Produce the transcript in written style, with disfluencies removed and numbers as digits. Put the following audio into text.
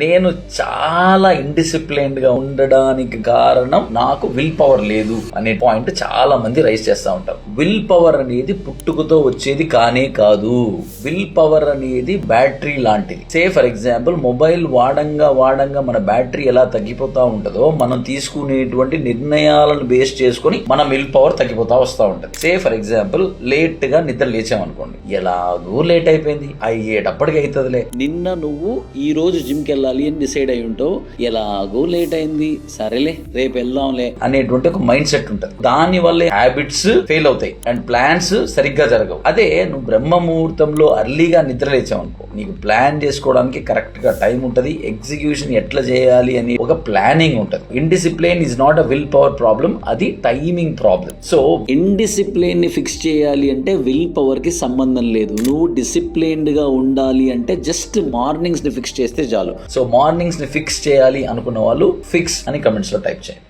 నేను చాలా ఇండిసిప్లైన్డ్ గా ఉండడానికి కారణం నాకు విల్ పవర్ లేదు అనే పాయింట్ చాలా మంది రైజ్ చేస్తా ఉంటారు. విల్ పవర్ అనేది పుట్టుకతో వచ్చేది కానే కాదు. విల్ పవర్ అనేది బ్యాటరీ లాంటిది. సే ఫర్ ఎగ్జాంపుల్ మొబైల్ వాడంగా మన బ్యాటరీ ఎలా తగ్గిపోతా ఉంటుందో మనం తీసుకునేటువంటి నిర్ణయాలను బేస్ చేసుకుని మన విల్ పవర్ తగ్గిపోతా వస్తూ ఉంటుంది. సే ఫర్ ఎగ్జాంపుల్ లేట్ గా నిద్ర లేచామనుకోండి, ఎలాగో లేట్ అయిపోయింది, అయ్యేటప్పటికి అవుతుందిలే. నిన్న నువ్వు ఈ రోజు జిమ్ కి వెళ్ళాలి అని డిసైడ్ అయి ఉంటావు, ఎలాగో లేట్ అయింది, సరేలే రేపు వెళ్దాంలే అనేటువంటి ఒక మైండ్ సెట్ ఉంటుంది. దాని వల్ల హ్యాబిట్స్ ఫెయిల్ అవుతాయి అండ్ ప్లాన్స్ సరిగ్గా జరగవు. అదే నువ్వు బ్రహ్మ ముహూర్తంలో అర్లీగా నిద్ర లేచావు అనుకో, నీకు ప్లాన్ చేసుకోవడానికి కరెక్ట్ గా టైం ఉంటది, ఎగ్జిక్యూషన్ ఎట్లా చేయాలి అని ఒక ప్లానింగ్ ఉంటది. Indiscipline is not a will power problem, అది టైమింగ్ ప్రాబ్లం. సో ఇండిసిప్లిన్ ని ఫిక్స్ చేయాలి అంటే విల్ పవర్ కి సంబంధం లేదు. నువ్వు డిసిప్లైన్డ్ గా ఉండాలి అంటే జస్ట్ మార్నింగ్స్ ని ఫిక్స్ చేస్తే చాలు. సో మార్నింగ్స్ ని ఫిక్స్ చేయాలి అనుకున్న వాళ్ళు ఫిక్స్ అని కమెంట్స్ లో టైప్ చేయండి.